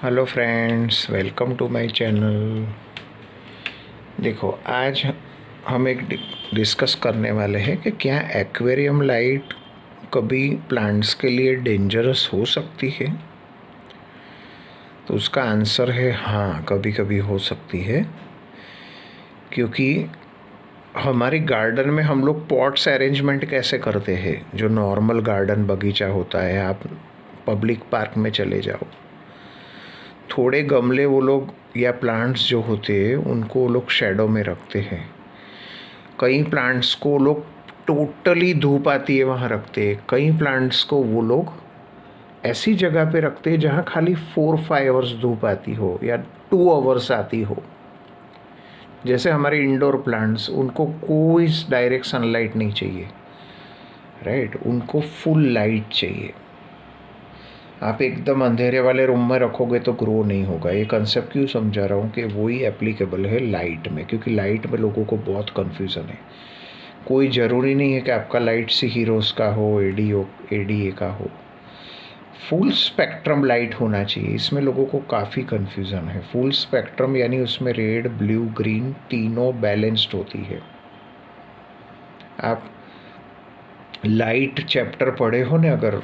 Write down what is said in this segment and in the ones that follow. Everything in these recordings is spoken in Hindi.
Hello friends, welcome to my channel. देखो, आज हम एक डिस्कस करने वाले हैं कि क्या एक्वेरियम लाइट कभी प्लांट्स के लिए डेंजरस हो सकती है। तो उसका आंसर है हाँ, कभी कभी हो सकती है, क्योंकि हमारे गार्डन में हम लोग पॉट्स अरेंजमेंट कैसे करते हैं। जो नॉर्मल गार्डन बगीचा होता है, आप पब्लिक पार्क में चले जाओ, थोड़े गमले वो लोग या प्लांट्स जो होते हैं उनको वो लोग शेडो में रखते हैं। कई प्लांट्स को लोग टोटली धूप आती है वहाँ रखते हैं। कई प्लांट्स को वो लोग ऐसी जगह पे रखते हैं जहाँ खाली 4-5 आवर्स धूप आती हो या 2 आवर्स आती हो। जैसे हमारे इंडोर प्लांट्स, उनको कोई डायरेक्ट सनलाइट नहीं चाहिए, राइट। उनको फुल लाइट चाहिए। आप एकदम अंधेरे वाले रूम में रखोगे तो ग्रो नहीं होगा। ये कंसेप्ट क्यों समझा रहा हूँ कि वही एप्लीकेबल है लाइट में, क्योंकि लाइट में लोगों को बहुत कन्फ्यूज़न है। कोई ज़रूरी नहीं है कि आपका लाइट सी हीरोज़ का हो, एडीए का हो। फुल स्पेक्ट्रम लाइट होना चाहिए। इसमें लोगों को काफ़ी कन्फ्यूज़न है। फुल स्पेक्ट्रम यानी उसमें रेड, ब्लू, ग्रीन तीनों बैलेंस्ड होती है। आप लाइट चैप्टर पढ़े हो ना अगर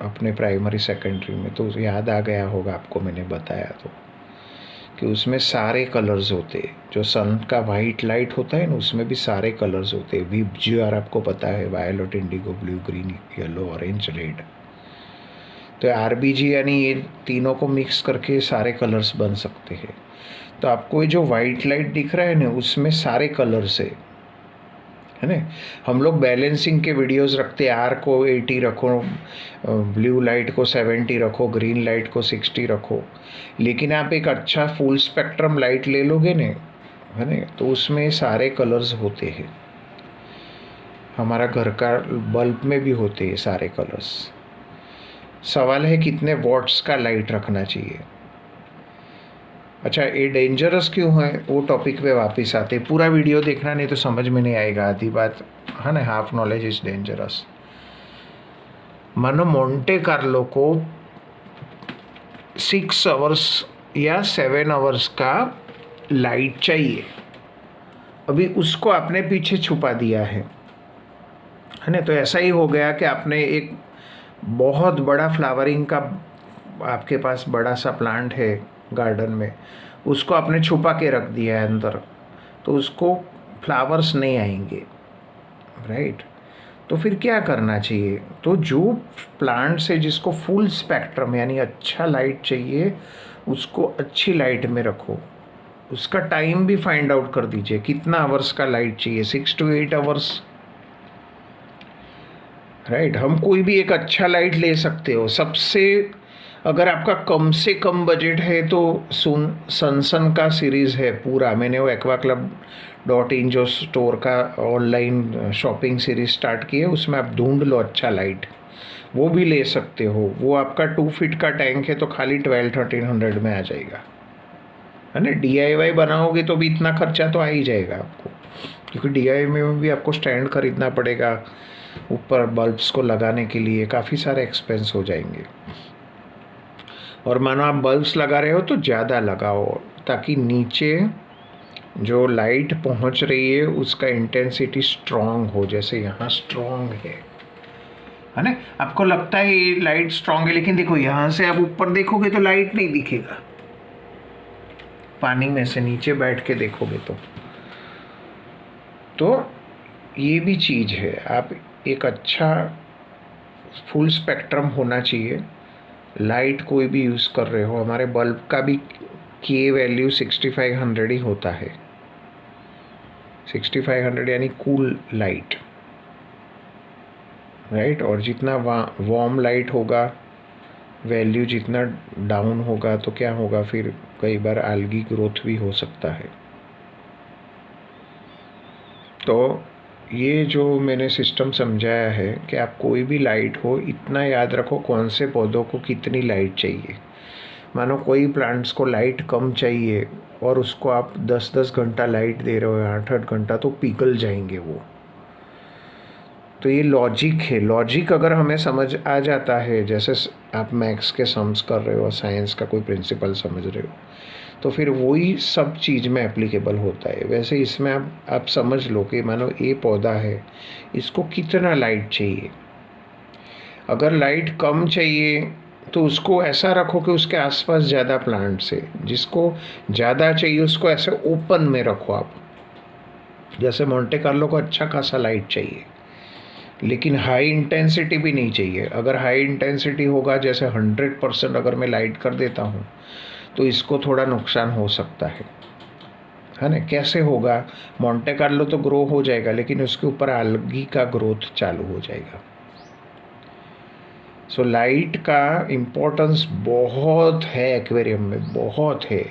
अपने प्राइमरी सेकेंडरी में, तो याद आ गया होगा आपको, मैंने बताया तो, कि उसमें सारे कलर्स होते हैं। जो सन का वाइट लाइट होता है ना, उसमें भी सारे कलर्स होते हैं। VGR आपको पता है, violet, indigo, blue, green, yellow, orange, red. तो RBG यानी ये तीनों को मिक्स करके सारे कलर्स बन सकते हैं। तो आपको ये जो वाइट लाइट दिख रहा है ना, उसमें सारे कलर्स है ना। हम लोग बैलेंसिंग के वीडियोस रखते हैं। R को 80 रखो, ब्लू लाइट को 70 रखो, ग्रीन लाइट को 60 रखो। लेकिन आप एक अच्छा फुल स्पेक्ट्रम लाइट ले लोगे ना, है ना, तो उसमें सारे कलर्स होते हैं। हमारा घर का बल्ब में भी होते हैं सारे कलर्स। सवाल है कितने वॉट्स का लाइट रखना चाहिए। अच्छा, ये डेंजरस क्यों है, वो टॉपिक पे वापस आते। पूरा वीडियो देखना, नहीं तो समझ में नहीं आएगा। आधी बात है ना, हाफ नॉलेज इज डेंजरस। मानो मोंटे कार्लो को 6 आवर्स या 7 आवर्स का लाइट चाहिए। अभी उसको आपने पीछे छुपा दिया है ना। तो ऐसा ही हो गया कि आपने एक बहुत बड़ा फ्लावरिंग का, आपके पास बड़ा सा प्लांट है गार्डन में, उसको आपने छुपा के रख दिया है अंदर, तो उसको फ्लावर्स नहीं आएंगे, राइट। तो फिर क्या करना चाहिए। तो जो प्लांट्स है जिसको फुल स्पेक्ट्रम यानी अच्छा लाइट चाहिए, उसको अच्छी लाइट में रखो। उसका टाइम भी फाइंड आउट कर दीजिए, कितना आवर्स का लाइट चाहिए, 6 to 8 आवर्स, राइट। हम कोई भी एक अच्छा लाइट ले सकते हो। सबसे, अगर आपका कम से कम बजट है तो सनसन का सीरीज़ है पूरा। मैंने वो aquaclub.in जो स्टोर का ऑनलाइन शॉपिंग सीरीज स्टार्ट की है, उसमें आप ढूंढ लो अच्छा लाइट, वो भी ले सकते हो। वो आपका 2 फीट का टैंक है तो खाली 1200-1300 में आ जाएगा, है ना। DIY बनाओगे तो भी इतना खर्चा तो आ ही जाएगा आपको, क्योंकि DIY में भी आपको स्टैंड खरीदना पड़ेगा, ऊपर बल्ब्स को लगाने के लिए काफ़ी सारे एक्सपेंस हो जाएंगे। और मानो आप बल्ब्स लगा रहे हो तो ज़्यादा लगाओ, ताकि नीचे जो लाइट पहुंच रही है उसका इंटेंसिटी स्ट्रॉन्ग हो। जैसे यहाँ स्ट्रॉन्ग है ना। आपको लगता है ये लाइट स्ट्रॉन्ग है, लेकिन देखो यहाँ से आप ऊपर देखोगे तो लाइट नहीं दिखेगा। पानी में से नीचे बैठ के देखोगे तो ये भी चीज़ है। आप एक अच्छा फुल स्पेक्ट्रम होना चाहिए। लाइट कोई भी यूज़ कर रहे हो, हमारे बल्ब का भी K वैल्यू 6500 ही होता है। 6500 यानी कूल लाइट, राइट। और जितना वार्म लाइट होगा, वैल्यू जितना डाउन होगा तो क्या होगा, फिर कई बार algae ग्रोथ भी हो सकता है। तो ये जो मैंने सिस्टम समझाया है कि आप कोई भी लाइट हो, इतना याद रखो कौन से पौधों को कितनी लाइट चाहिए। मानो कोई प्लांट्स को लाइट कम चाहिए और उसको आप 10-10 घंटा लाइट दे रहे हो, 8-8 घंटा, तो पिघल जाएंगे वो। तो ये लॉजिक है। लॉजिक अगर हमें समझ आ जाता है, जैसे आप मैथ्स के सम्स कर रहे हो, साइंस का कोई प्रिंसिपल समझ रहे हो, तो फिर वही सब चीज़ में एप्लीकेबल होता है। वैसे इसमें आप समझ लो कि मानो ये पौधा है, इसको कितना लाइट चाहिए। अगर लाइट कम चाहिए तो उसको ऐसा रखो कि उसके आसपास ज़्यादा प्लांट्स है। जिसको ज़्यादा चाहिए उसको ऐसे ओपन में रखो आप। जैसे मोंटे कार्लो को अच्छा खासा लाइट चाहिए, लेकिन हाई इंटेंसिटी भी नहीं चाहिए। अगर हाई इंटेंसिटी होगा, जैसे 100% अगर मैं लाइट कर देता हूँ, तो इसको थोड़ा नुकसान हो सकता है ना। कैसे होगा? मोंटे कार्लो तो ग्रो हो जाएगा, लेकिन उसके ऊपर आल्गी का ग्रोथ चालू हो जाएगा। सो लाइट का इम्पोर्टेंस बहुत है एक्वेरियम में, बहुत है।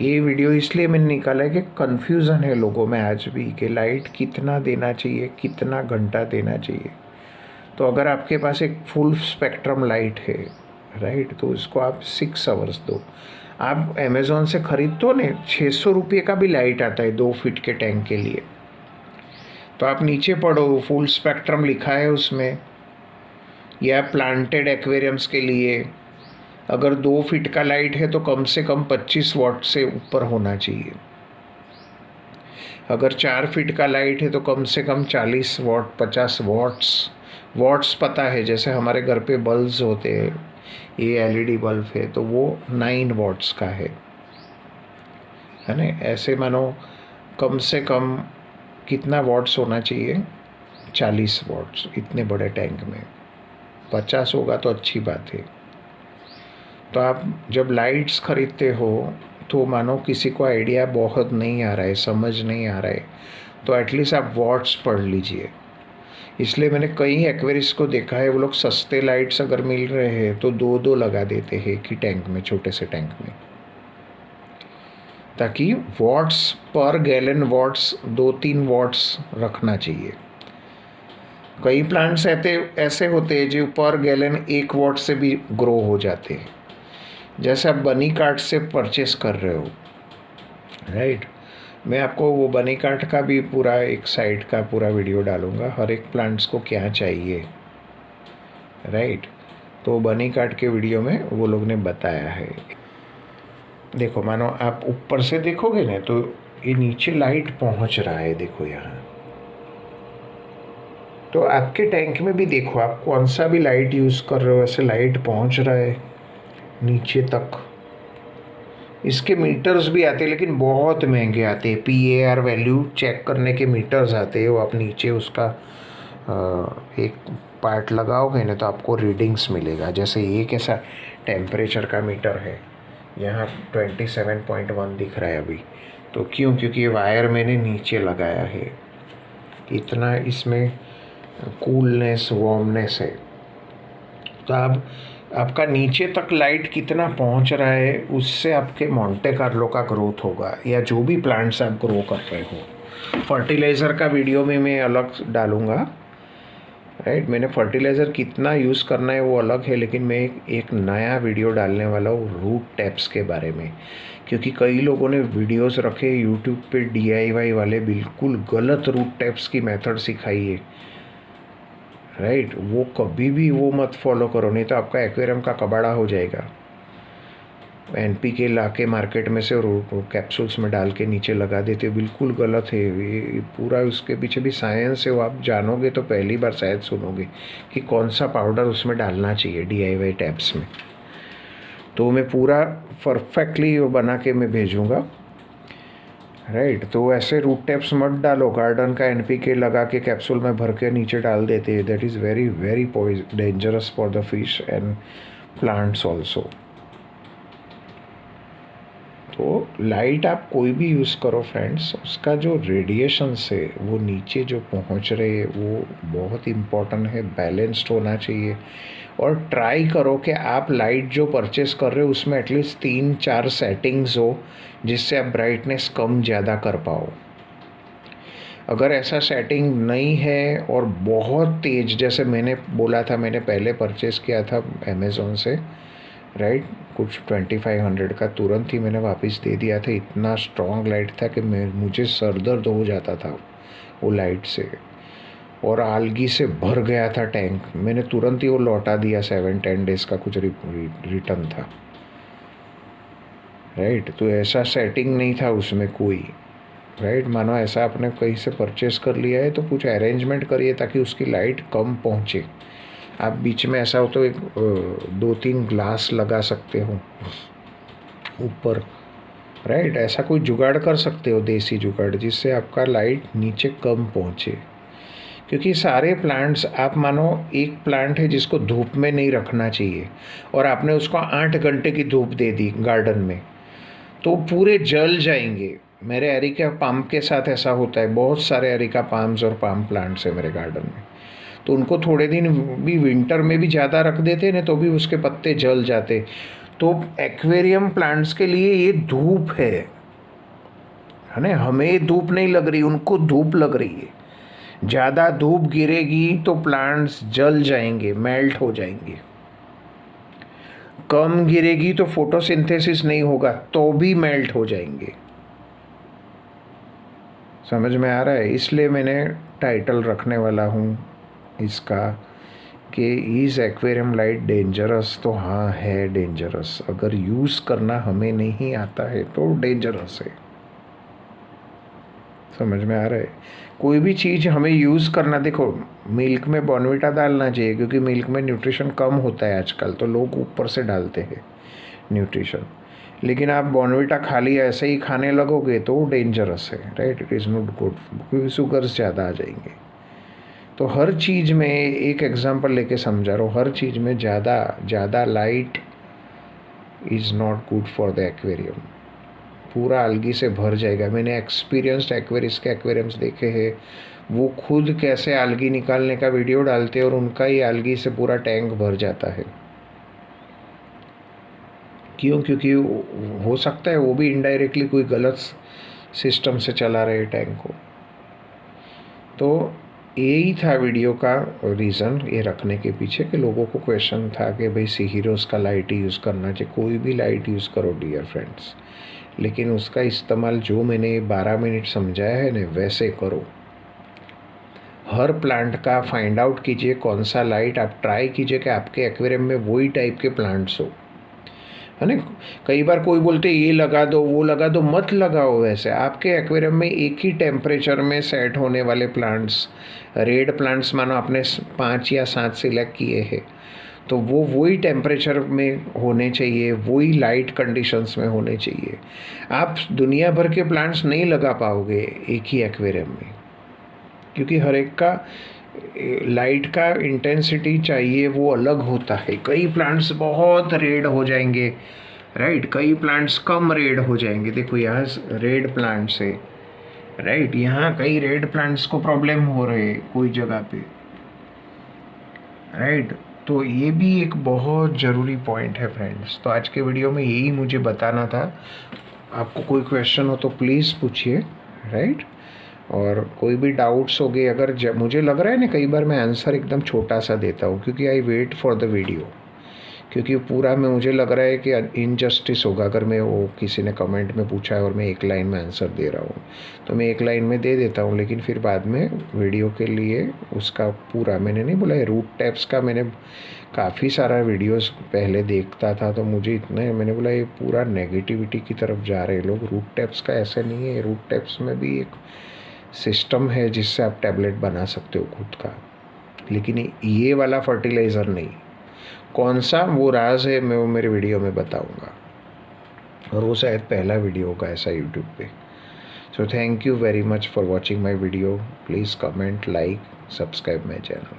ये वीडियो इसलिए मैंने निकाला है कि कन्फ्यूज़न है लोगों में आज भी कि लाइट कितना देना चाहिए, कितना घंटा देना चाहिए। तो अगर आपके पास एक फुल स्पेक्ट्रम लाइट है, राइट, तो उसको आप 6 आवर्स दो। आप अमेज़ॉन से खरीद तो ने 600 रुपये का भी लाइट आता है 2 फीट के टैंक के लिए। तो आप नीचे पढ़ो, फुल स्पेक्ट्रम लिखा है उसमें। या प्लांटेड एक्वेरियम्स के लिए अगर 2 फीट का लाइट है तो कम से कम 25 वाट से ऊपर होना चाहिए। अगर 4 फीट का लाइट है तो कम से कम 40 वाट, 50 वाट्स पता है। जैसे हमारे घर पे बल्ब्स होते हैं, ये एलईडी बल्ब है तो वो 9 वाट्स का है ना। ऐसे मानो कम से कम कितना वाट्स होना चाहिए? 40 वाट्स इतने बड़े टैंक में। 50 होगा तो अच्छी बात है। तो आप जब लाइट्स ख़रीदते हो तो मानो किसी को आइडिया बहुत नहीं आ रहा है, समझ नहीं आ रहा है, तो एटलीस्ट आप वाट्स पढ़ लीजिए। इसलिए मैंने कई एक्वेरिस्ट को देखा है, वो लोग सस्ते लाइट्स अगर मिल रहे हैं तो 2-2 लगा देते हैं कि टैंक में, छोटे से टैंक में, ताकि वाट्स पर गैलन वाट्स 2-3 वाट्स रखना चाहिए। कई प्लांट्स ऐसे होते हैं जो पर गैलन 1 वाट से भी ग्रो हो जाते हैं। जैसे आप बनी कार्ट से परचेस कर रहे हो, राइट। मैं आपको वो बनी कार्ट का भी पूरा एक साइड का पूरा वीडियो डालूँगा, हर एक प्लांट्स को क्या चाहिए, राइट। तो बनी कार्ट के वीडियो में वो लोग ने बताया है। देखो, मानो आप ऊपर से देखोगे ना तो ये नीचे लाइट पहुंच रहा है, देखो यहाँ। तो आपके टैंक में भी देखो, आप कौन सा भी लाइट यूज़ कर रहे हो, ऐसे लाइट पहुंच रहा है नीचे तक। इसके मीटर्स भी आते हैं, लेकिन बहुत महंगे आते हैं। PAR वैल्यू चेक करने के मीटर्स आते हैं, वो आप नीचे उसका एक पार्ट लगाओगे ना तो आपको रीडिंग्स मिलेगा। जैसे ये कैसा टेम्परेचर का मीटर है, यहाँ 27.1 दिख रहा है अभी। तो क्यों? क्योंकि ये वायर मैंने नीचे लगाया है, इतना इसमें कूलनेस, वार्मनेस है। तो आपका नीचे तक लाइट कितना पहुंच रहा है, उससे आपके मोंटे कार्लो का ग्रोथ होगा, या जो भी प्लांट्स आप ग्रो कर रहे हो। फर्टिलाइज़र का वीडियो में मैं अलग डालूँगा, राइट। मैंने फर्टिलाइज़र कितना यूज़ करना है वो अलग है, लेकिन मैं एक नया वीडियो डालने वाला हूँ रूट टैप्स के बारे में। क्योंकि कई लोगों ने वीडियोस रखे यूट्यूब पे, DIY वाले बिल्कुल गलत रूट टैप्स की मेथड सिखाई है, राइट। वो कभी भी वो मत फॉलो करो, नहीं तो आपका एक्वेरियम का कबाड़ा हो जाएगा। NPK ला के मार्केट में से कैप्सूल्स में डाल के नीचे लगा देते, बिल्कुल गलत है ये। पूरा उसके पीछे भी साइंस है, वो आप जानोगे तो पहली बार शायद सुनोगे कि कौन सा पाउडर उसमें डालना चाहिए DIY टैप्स में। तो मैं पूरा परफेक्टली वो बना के मैं भेजूँगा, राइट। तो ऐसे रूट टैप्स मत डालो। गार्डन का NPK लगा के कैप्सूल में भर के नीचे डाल देते हैं। That is very very dangerous for the fish and plants also. तो लाइट आप कोई भी यूज़ करो फ्रेंड्स, उसका जो रेडिएशंस है वो नीचे जो पहुंच रहे हैं वो बहुत इम्पोर्टेंट है, बैलेंस्ड होना चाहिए। और ट्राई करो कि आप लाइट जो परचेस कर रहे हो उसमें एटलीस्ट 3-4 सेटिंग्स हो, जिससे आप ब्राइटनेस कम ज़्यादा कर पाओ। अगर ऐसा सेटिंग नहीं है और बहुत तेज़, जैसे मैंने बोला था, मैंने पहले परचेस किया था अमेज़ॉन से, राइट, कुछ 2500 का, तुरंत ही मैंने वापस दे दिया था। इतना स्ट्रॉन्ग लाइट था कि मुझे सर दर्द हो जाता था वो लाइट से, और आलगी से भर गया था टैंक। मैंने तुरंत ही वो लौटा दिया, 7-10 डेज़ का कुछ रिटर्न था, राइट। तो ऐसा सेटिंग नहीं था उसमें कोई, राइट। मानो ऐसा आपने कहीं से परचेस कर लिया है तो कुछ अरेंजमेंट करिए ताकि उसकी लाइट कम पहुँचे। आप बीच में ऐसा हो तो एक 2-3 ग्लास लगा सकते हो ऊपर, राइट। ऐसा कोई जुगाड़ कर सकते हो, देसी जुगाड़, जिससे आपका लाइट नीचे कम पहुँचे। क्योंकि सारे प्लांट्स, आप मानो एक प्लांट है जिसको धूप में नहीं रखना चाहिए और आपने उसको 8 घंटे की धूप दे दी गार्डन में, तो पूरे जल जाएंगे। मेरे एरिका पाम के साथ ऐसा होता है, बहुत सारे एरिका पाम्स और पाम प्लांट्स है मेरे गार्डन में। तो उनको थोड़े दिन भी विंटर में भी ज़्यादा रख देते ना तो भी उसके पत्ते जल जाते। तो एक्वेरियम प्लांट्स के लिए ये धूप है ना। हमें धूप नहीं लग रही, उनको धूप लग रही है। ज़्यादा धूप गिरेगी तो प्लांट्स जल जाएंगे, मेल्ट हो जाएंगे। कम गिरेगी तो फोटोसिंथेसिस नहीं होगा तो भी मेल्ट हो जाएंगे। समझ में आ रहा है? इसलिए मैंने टाइटल रखने वाला हूँ इसका कि इज़ एक्वेरियम लाइट डेंजरस। तो हाँ, है डेंजरस। अगर यूज़ करना हमें नहीं आता है तो डेंजरस है। समझ में आ रहा है? कोई भी चीज़ हमें यूज़ करना, देखो मिल्क में बॉर्नविटा डालना चाहिए क्योंकि मिल्क में न्यूट्रिशन कम होता है आजकल, तो लोग ऊपर से डालते हैं न्यूट्रिशन। लेकिन आप बॉर्नविटा खाली ऐसे ही खाने लगोगे तो डेंजरस है, right. It is not good क्योंकि शुगर्स ज़्यादा आ जाएंगे। तो हर चीज़ में एक एग्जांपल लेके समझा रहा हूँ, हर चीज़ में ज़्यादा light is not good for the aquarium. पूरा अलगी से भर जाएगा। मैंने एक्सपीरियंस्ड एक्वेरियस के एक्वेरियम्स देखे हैं, वो खुद कैसे अलगी निकालने का वीडियो डालते हैं और उनका ही अलगी से पूरा टैंक भर जाता है। क्यों? क्योंकि हो सकता है वो भी इनडायरेक्टली कोई गलत सिस्टम से चला रहे टैंक को। तो यही था वीडियो का रीज़न ये रखने के पीछे कि लोगों को क्वेश्चन था कि भाई सी हीरोज़ का लाइट यूज़ करना चाहिए। कोई भी लाइट यूज़ करो डियर फ्रेंड्स, लेकिन उसका इस्तेमाल जो मैंने 12 मिनट समझाया है ना वैसे करो। हर प्लांट का फाइंड आउट कीजिए कौन सा लाइट, आप ट्राई कीजिए कि आपके एक्वेरियम में वही टाइप के प्लांट्स हो, है ना। कई बार कोई बोलते ये लगा दो वो लगा दो, मत लगाओ। वैसे आपके एक्वेरियम में एक ही टेम्परेचर में सेट होने वाले प्लांट्स, रेड प्लांट्स मानो आपने 5 या 7 सिलेक्ट किए हैं तो वो वही टेम्परेचर में होने चाहिए, वही लाइट कंडीशंस में होने चाहिए। आप दुनिया भर के प्लांट्स नहीं लगा पाओगे एक ही एक्वेरियम में, क्योंकि हर एक का लाइट का इंटेंसिटी चाहिए वो अलग होता है। कई प्लांट्स बहुत रेड हो जाएंगे, राइट, कई प्लांट्स कम रेड हो जाएंगे। देखो यहाँ रेड प्लांट्स है, राइट, यहाँ कई रेड प्लांट्स को प्रॉब्लम हो रहे हैं कोई जगह पे, राइट। तो ये भी एक बहुत ज़रूरी पॉइंट है फ्रेंड्स। तो आज के वीडियो में यही मुझे बताना था। आपको कोई क्वेश्चन हो तो प्लीज़ पूछिए, राइट। और कोई भी डाउट्स हो गए अगर मुझे लग रहा है ना, कई बार मैं आंसर एकदम छोटा सा देता हूँ क्योंकि I wait for the video, क्योंकि पूरा में मुझे लग रहा है कि इनजस्टिस होगा अगर मैं वो किसी ने कमेंट में पूछा है और मैं एक लाइन में आंसर दे रहा हूँ तो मैं एक लाइन में दे देता हूँ, लेकिन फिर बाद में वीडियो के लिए उसका पूरा, मैंने नहीं बोला है रूट टैप्स का, मैंने काफ़ी सारा वीडियोस पहले देखता था तो मुझे इतना, मैंने बोला ये पूरा नेगेटिविटी की तरफ जा रहे हैं लोग। रूट टैप्स का ऐसे नहीं है, रूट टैप्स में भी एक सिस्टम है जिससे आप टैबलेट बना सकते हो खुद का, लेकिन ये वाला फर्टिलाइज़र नहीं। कौन सा वो राज है मैं वो मेरे वीडियो में बताऊंगा, और वो शायद पहला वीडियो होगा ऐसा यूट्यूब पे। So thank you very much for watching my video. Please comment, like, subscribe my channel.